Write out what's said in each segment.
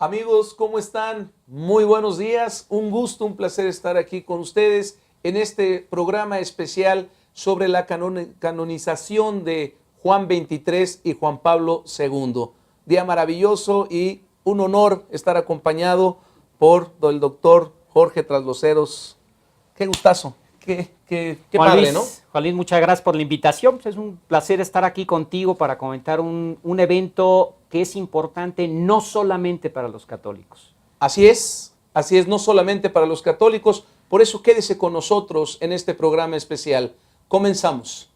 Amigos, ¿cómo están? Muy buenos días. Un gusto, un placer estar aquí con ustedes en este programa especial sobre la canonización de Juan 23 y Juan Pablo II. Día maravilloso y un honor estar acompañado por el doctor Jorge Trasloceros. Qué gustazo, qué padre, ¿no? Juan Luis, muchas gracias por la invitación. Pues es un placer estar aquí contigo para comentar un evento que es importante no solamente para los católicos. Así es, no solamente para los católicos, por eso quédese con nosotros en este programa especial. Comenzamos.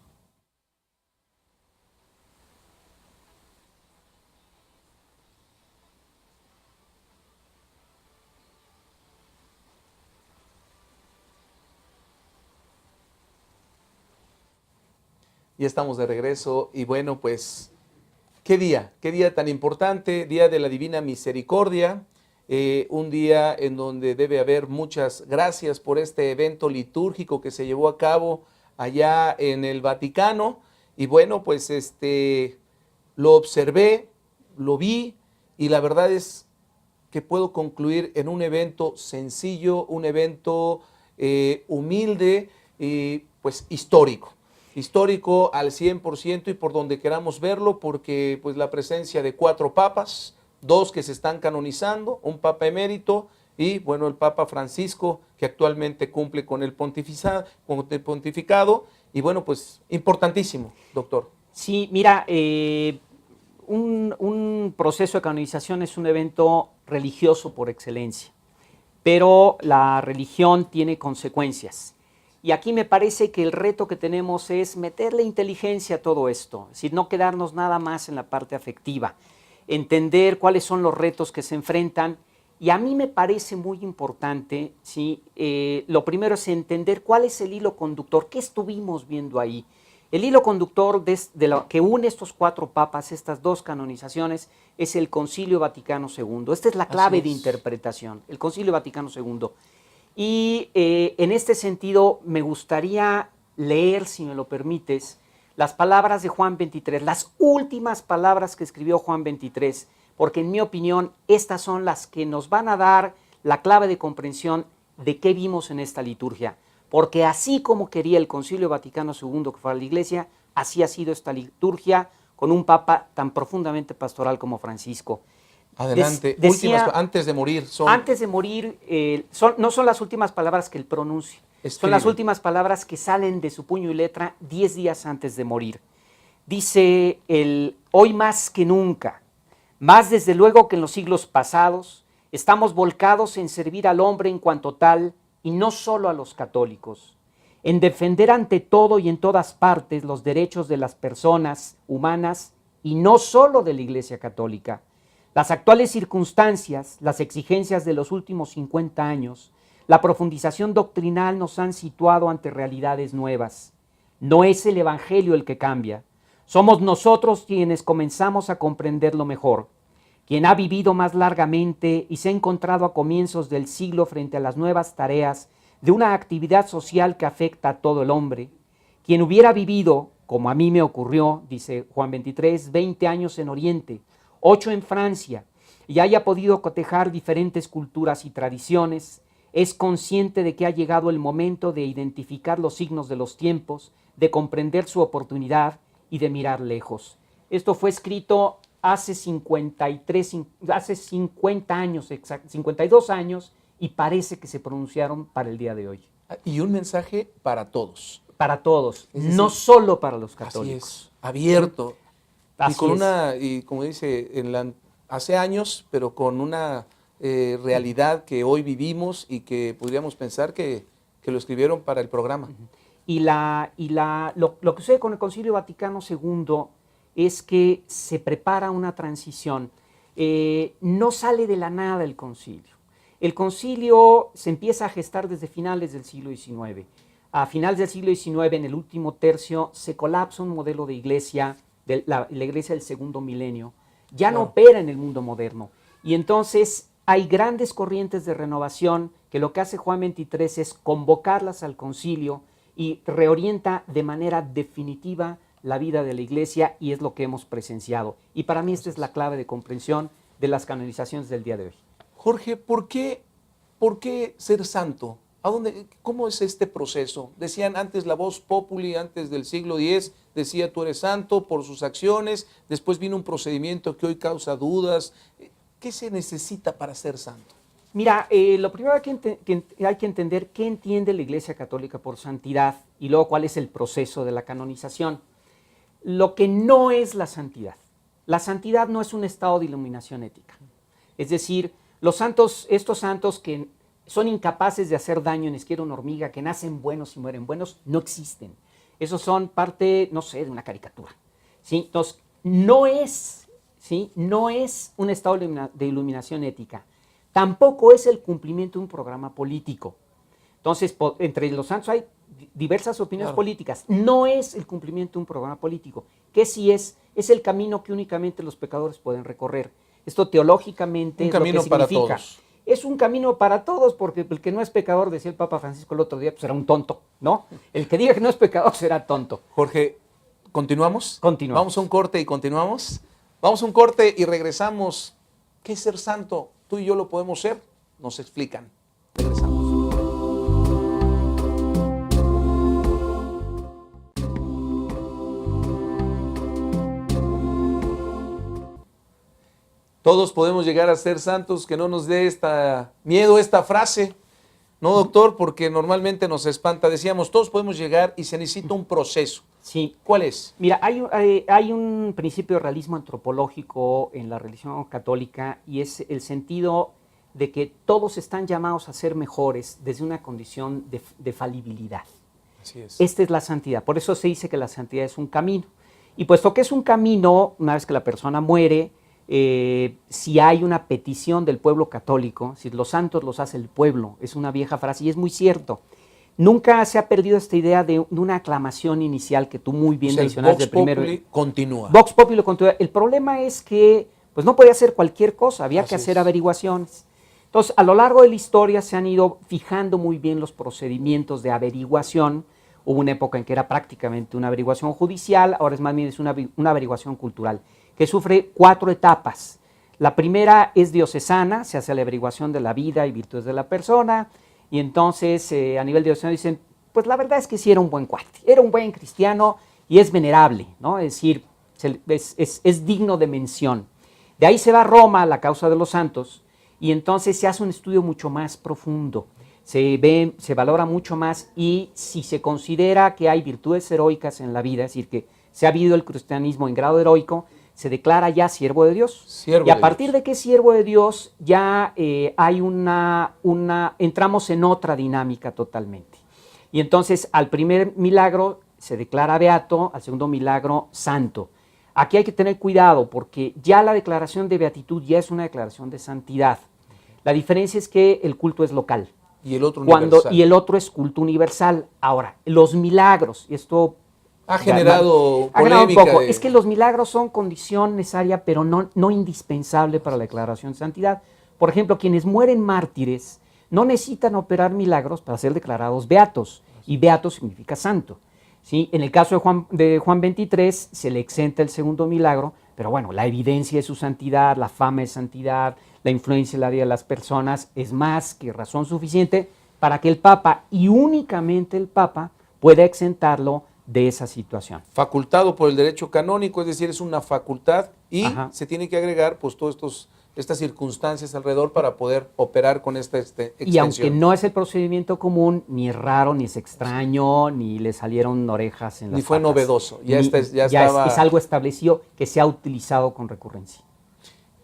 Ya estamos de regreso y bueno, pues, qué día tan importante, Día de la Divina Misericordia, un día en donde debe haber muchas gracias por este evento litúrgico que se llevó a cabo allá en el Vaticano y bueno, pues lo observé, lo vi y la verdad es que puedo concluir en un evento sencillo, un evento humilde y pues histórico al 100% y por donde queramos verlo, porque pues la presencia de 4 papas, 2 que se están canonizando, un papa emérito y bueno, el Papa Francisco que actualmente cumple con el pontificado y bueno, pues importantísimo, doctor. Sí, mira, un proceso de canonización es un evento religioso por excelencia, pero la religión tiene consecuencias. Y aquí me parece que el reto que tenemos es meterle inteligencia a todo esto, es decir, no quedarnos nada más en la parte afectiva, entender cuáles son los retos que se enfrentan. Y a mí me parece muy importante, ¿sí? Lo primero es entender cuál es el hilo conductor, qué estuvimos viendo ahí. El hilo conductor de lo que une estos 4 papas, estas 2 canonizaciones, es el Concilio Vaticano II. Esta es la clave de interpretación, el Concilio Vaticano II. Y en este sentido me gustaría leer, si me lo permites, las palabras de Juan 23, las últimas palabras que escribió Juan 23, porque en mi opinión estas son las que nos van a dar la clave de comprensión de qué vimos en esta liturgia. Porque así como quería el Concilio Vaticano II que fuera la Iglesia, así ha sido esta liturgia con un papa tan profundamente pastoral como Francisco. Adelante, Decía, antes de morir. Antes de morir, no son las últimas palabras que él pronuncia, son las últimas palabras que salen de su puño y letra 10 días antes de morir. Dice él, hoy más que nunca, más desde luego que en los siglos pasados, estamos volcados en servir al hombre en cuanto tal y no solo a los católicos, en defender ante todo y en todas partes los derechos de las personas humanas y no solo de la Iglesia Católica. Las actuales circunstancias, las exigencias de los últimos 50 años, la profundización doctrinal nos han situado ante realidades nuevas. No es el Evangelio el que cambia, somos nosotros quienes comenzamos a comprenderlo mejor. Quien ha vivido más largamente y se ha encontrado a comienzos del siglo frente a las nuevas tareas de una actividad social que afecta a todo el hombre. Quien hubiera vivido, como a mí me ocurrió, dice Juan 23, 20 años en Oriente, 8 en Francia, y haya podido cotejar diferentes culturas y tradiciones, es consciente de que ha llegado el momento de identificar los signos de los tiempos, de comprender su oportunidad y de mirar lejos. Esto fue escrito hace 50 años, 52 años, y parece que se pronunciaron para el día de hoy. Y un mensaje para todos. Para todos, no solo para los católicos. Así es, abierto. Así y con es. y como dice, hace años, pero con una realidad que hoy vivimos y que podríamos pensar que lo escribieron para el programa. Y lo que sucede con el Concilio Vaticano II es que se prepara una transición. No sale de la nada el concilio. El concilio se empieza a gestar desde finales del siglo XIX. A finales del siglo XIX, en el último tercio, se colapsa un modelo de iglesia, la iglesia del segundo milenio. Ya no opera en el mundo moderno. Y entonces hay grandes corrientes de renovación que lo que hace Juan 23 es convocarlas al concilio y reorienta de manera definitiva la vida de la iglesia, y es lo que hemos presenciado. Y para mí esta es la clave de comprensión de las canonizaciones del día de hoy. Jorge, ¿por qué ser santo? ¿Cómo es este proceso? Decían antes la voz populi, antes del siglo X, decía tú eres santo por sus acciones, después vino un procedimiento que hoy causa dudas. ¿Qué se necesita para ser santo? Mira, lo primero que hay que entender qué entiende la Iglesia Católica por santidad y luego cuál es el proceso de la canonización. Lo que no es la santidad no es un estado de iluminación ética. Es decir, los santos, estos santos que son incapaces de hacer daño ni siquiera una hormiga, que nacen buenos y mueren buenos, no existen. Esos son parte, no sé, de una caricatura. ¿Sí? Entonces, no es un estado de iluminación ética. Tampoco es el cumplimiento de un programa político. Entonces, entre los santos hay diversas opiniones políticas. No es el cumplimiento de un programa político. ¿Qué sí es? Es el camino que únicamente los pecadores pueden recorrer. Esto teológicamente es lo que significa. Un camino para todos. Es un camino para todos, porque el que no es pecador, decía el Papa Francisco el otro día, pues será un tonto, ¿no? El que diga que no es pecador será tonto. Jorge, ¿continuamos? Continuamos. Vamos a un corte y continuamos. Vamos a un corte y regresamos. ¿Qué es ser santo? ¿Tú y yo lo podemos ser? Nos explican. Regresamos. Todos podemos llegar a ser santos, que no nos dé miedo esta frase, ¿no, doctor? Porque normalmente nos espanta. Decíamos, todos podemos llegar y se necesita un proceso. Sí. ¿Cuál es? Mira, hay un principio de realismo antropológico en la religión católica y es el sentido de que todos están llamados a ser mejores desde una condición de falibilidad. Así es. Esta es la santidad. Por eso se dice que la santidad es un camino. Y puesto que es un camino, una vez que la persona muere, si hay una petición del pueblo católico, si los santos los hace el pueblo, es una vieja frase y es muy cierto. Nunca se ha perdido esta idea de una aclamación inicial que tú muy bien mencionaste. El Vox Populi continúa. Vox Populi continúa. El problema es que pues no podía hacer cualquier cosa, había que hacer averiguaciones. Entonces, a lo largo de la historia se han ido fijando muy bien los procedimientos de averiguación. Hubo una época en que era prácticamente una averiguación judicial, ahora es más bien una averiguación cultural, que sufre 4 etapas. La primera es diocesana, se hace la averiguación de la vida y virtudes de la persona, y entonces a nivel diocesano dicen, pues la verdad es que sí era un buen cuate, era un buen cristiano y es venerable, ¿no? Es decir, es digno de mención. De ahí se va a Roma, la causa de los santos, y entonces se hace un estudio mucho más profundo, se valora mucho más, y si se considera que hay virtudes heroicas en la vida, es decir, que se ha vivido el cristianismo en grado heroico, se declara ya siervo de Dios. Y a partir de que es siervo de Dios, ya hay entramos en otra dinámica totalmente. Y entonces al primer milagro se declara beato, al segundo milagro santo. Aquí hay que tener cuidado porque ya la declaración de beatitud ya es una declaración de santidad. La diferencia es que el culto es local. Y el otro universal. Y el otro es culto universal. Ahora, los milagros, y esto ha generado polémica. Un poco. Es que los milagros son condición necesaria, pero no indispensable para la declaración de santidad. Por ejemplo, quienes mueren mártires no necesitan operar milagros para ser declarados beatos, y beato significa santo. ¿Sí? En el caso de Juan 23 se le exenta el segundo milagro, pero bueno, la evidencia de su santidad, la fama de santidad, la influencia en la vida de las personas es más que razón suficiente para que el Papa, y únicamente el Papa, pueda exentarlo de esa situación. Facultado por el derecho canónico, es decir, es una facultad y se tiene que agregar pues todas estas circunstancias alrededor para poder operar con esta extensión. Y aunque no es el procedimiento común, ni es raro, ni es extraño, ni le salieron orejas en las ni fue patas. Novedoso, es algo establecido que se ha utilizado con recurrencia.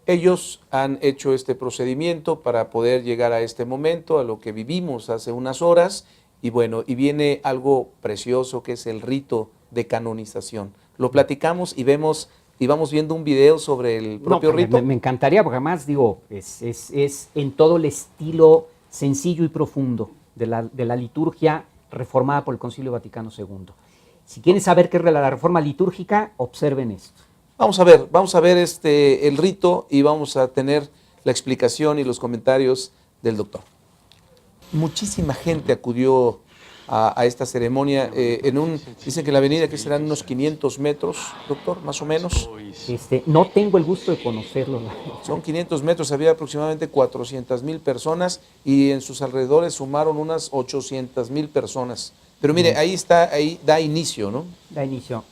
Ellos han hecho este procedimiento para poder llegar a este momento, a lo que vivimos hace unas horas. Y bueno, y viene algo precioso que es el rito de canonización. Lo platicamos y vamos viendo un video sobre el propio rito. Me encantaría, porque además digo, es en todo el estilo sencillo y profundo de la liturgia reformada por el Concilio Vaticano II. Si quieren saber qué es la reforma litúrgica, observen esto. Vamos a ver el rito y vamos a tener la explicación y los comentarios del doctor. Muchísima gente acudió a esta ceremonia. Dicen que la avenida que serán unos 500 metros, doctor, más o menos. No tengo el gusto de conocerlo. Son 500 metros, había aproximadamente 400,000 personas y en sus alrededores sumaron unas 800,000 personas. Pero mire, ahí está, ahí da inicio, ¿no? Da inicio.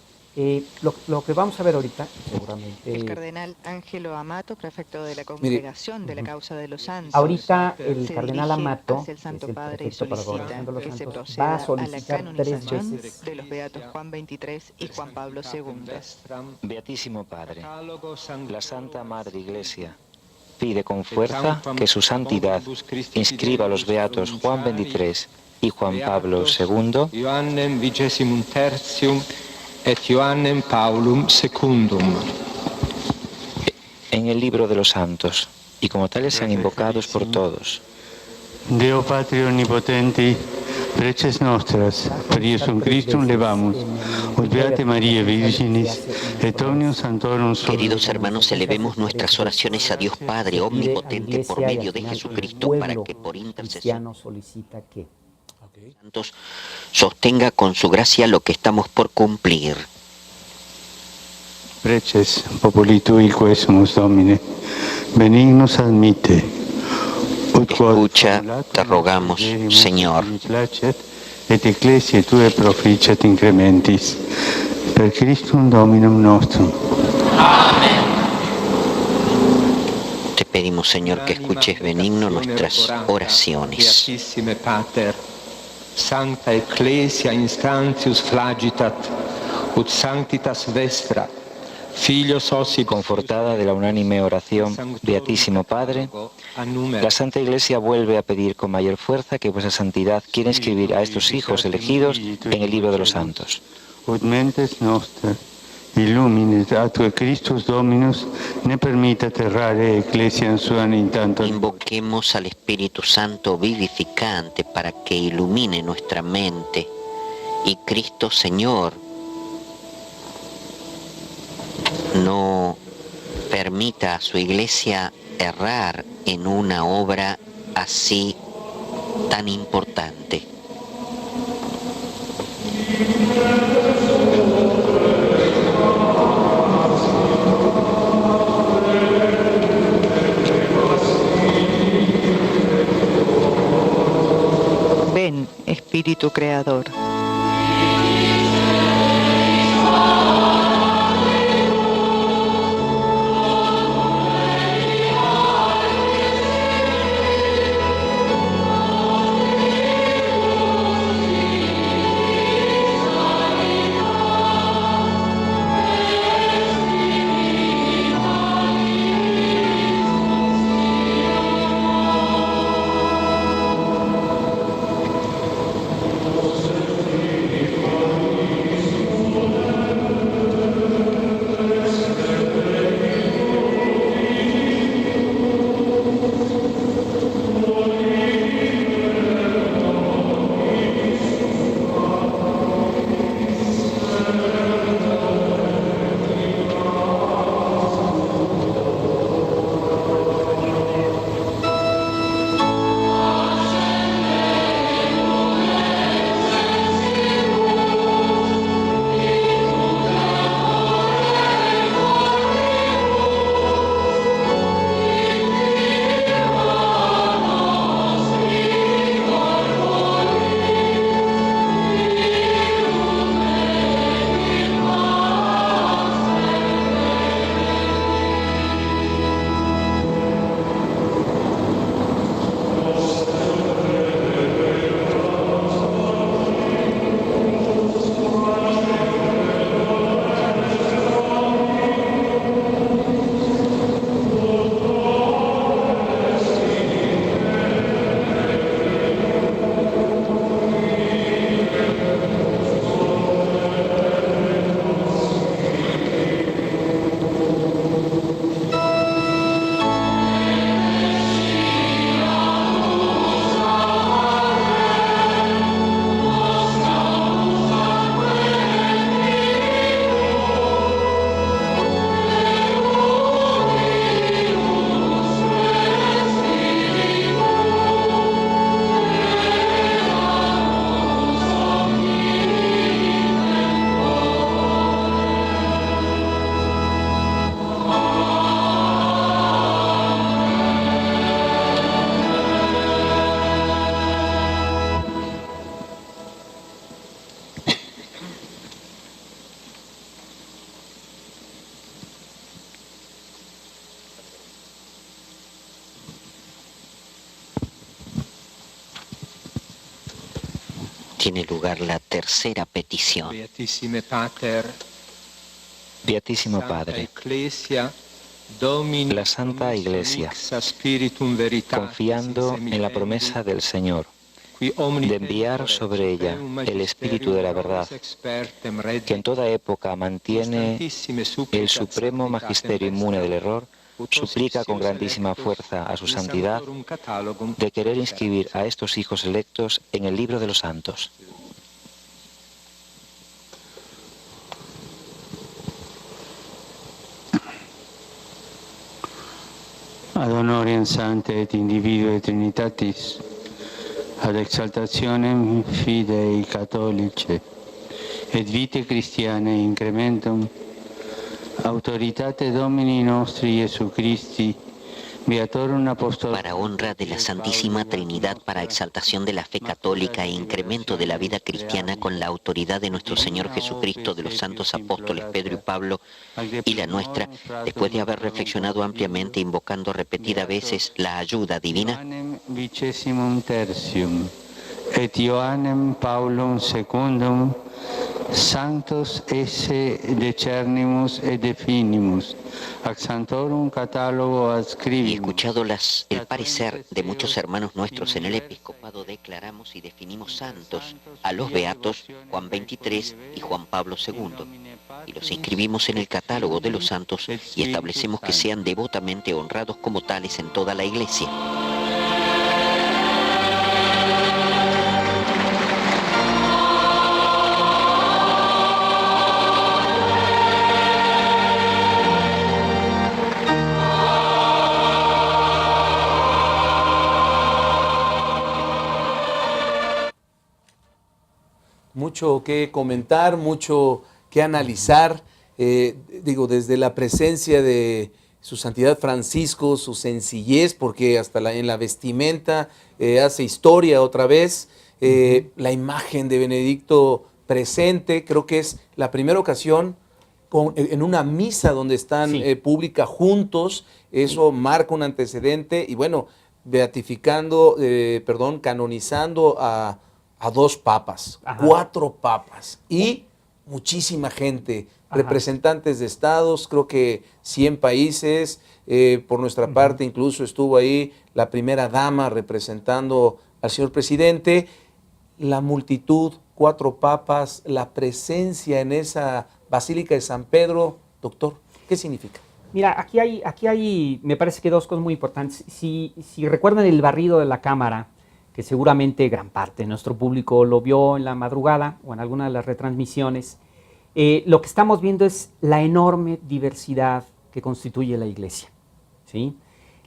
Lo que vamos a ver ahorita, seguramente. El cardenal Ángelo Amato, prefecto de la Congregación de la Causa de los Santos. Ahorita el cardenal Amato, el Santo que es el Padre, y prefecto para la solicita Congregación de los que se Santos, proceda va a a la solicitar 3 canonización veces de los beatos Juan XXIII y Juan Pablo II. Beatísimo Padre, la Santa Madre Iglesia pide con fuerza que su santidad inscriba a los beatos Juan XXIII y Juan Pablo II Ioannem vigesimum tertium et Ioannem Paulum secundum en el libro de los santos, y como tales sean invocados por todos. Deo Patri Onnipotenti, preces nostras, per Iesum Christum levamus, ut Beate Maria Virginis, et omnium sanctorum Queridos hermanos, elevemos nuestras oraciones a Dios Padre Omnipotente por medio de Jesucristo para que por intercesión solicita que santos sostenga con su gracia lo que estamos por cumplir. Preces populi tui quesumus Domine, benignus admite. Escucha, te rogamos, Señor. Et ecclesiae tue proficiat incrementis, per Christum Dominum nostrum. Te pedimos, Señor, que escuches benigno nuestras oraciones. Beatissime Pater, Sancta Ecclesia instantius flagitat, ut sanctitas vestra, Filios osi Confortada de la unánime oración, Beatísimo Padre, la Santa Iglesia vuelve a pedir con mayor fuerza que vuestra santidad quiera inscribir a estos hijos elegidos en el libro de los santos. Ut mentes nostra illumines atque Christus Dominus ne permittat errare ecclesiam suam in tanto. Invoquemos al Espíritu Santo vivificante para que ilumine nuestra mente y Cristo Señor no permita a su iglesia errar en una obra así tan importante. Ven, Espíritu Creador. tiene lugar la tercera petición. Beatísimo Padre, la Santa Iglesia, confiando en la promesa del Señor de enviar sobre ella el Espíritu de la verdad, que en toda época mantiene el supremo magisterio inmune del error, suplica con grandísima fuerza a su santidad de querer inscribir a estos hijos electos en el libro de los santos. Ad honorem sanctae et individue Trinitatis, ad exaltationem fidei catholicae, et vitae Christianae incrementum, autoritate Domini nostri Iesu Christi, Beatorum Apostolorum. Para honra de la Santísima Trinidad, para exaltación de la fe católica e incremento de la vida cristiana con la autoridad de nuestro Señor Jesucristo, de los santos apóstoles Pedro y Pablo y la nuestra, después de haber reflexionado ampliamente, invocando repetidas veces la ayuda divina, Vicesimum tertium, et Ioannem Paulum secundum, Sanctos esse decernimus et definimus, ac Sanctorum catalogo y adscribimus. escuchado el parecer de muchos hermanos nuestros en el episcopado, declaramos y definimos santos a los beatos Juan 23 y Juan Pablo II, y los inscribimos en el catálogo de los santos y establecemos que sean devotamente honrados como tales en toda la Iglesia. Mucho que comentar, mucho que analizar, desde la presencia de su santidad Francisco, su sencillez, porque hasta en la vestimenta hace historia otra vez, la imagen de Benedicto presente, creo que es la primera ocasión en una misa donde están pública juntos, eso marca un antecedente, y bueno, canonizando a 2 papas, 4 papas y muchísima gente, representantes de estados, creo que 100 países, por nuestra parte incluso estuvo ahí la primera dama representando al señor presidente, la multitud, 4 papas, la presencia en esa Basílica de San Pedro. Doctor, ¿qué significa? Mira, aquí hay, me parece que 2 cosas muy importantes. Si recuerdan el barrido de la Cámara, que seguramente gran parte de nuestro público lo vio en la madrugada o en alguna de las retransmisiones, lo que estamos viendo es la enorme diversidad que constituye la Iglesia, ¿sí?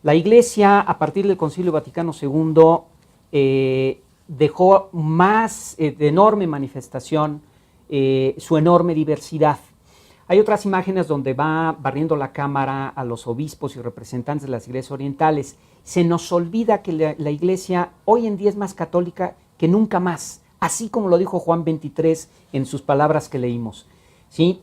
La Iglesia, a partir del Concilio Vaticano II, dejó más de enorme manifestación su enorme diversidad. Hay otras imágenes donde va barriendo la Cámara a los obispos y representantes de las iglesias orientales. Se nos olvida que la Iglesia hoy en día es más católica que nunca más, así como lo dijo Juan 23 en sus palabras que leímos, ¿sí?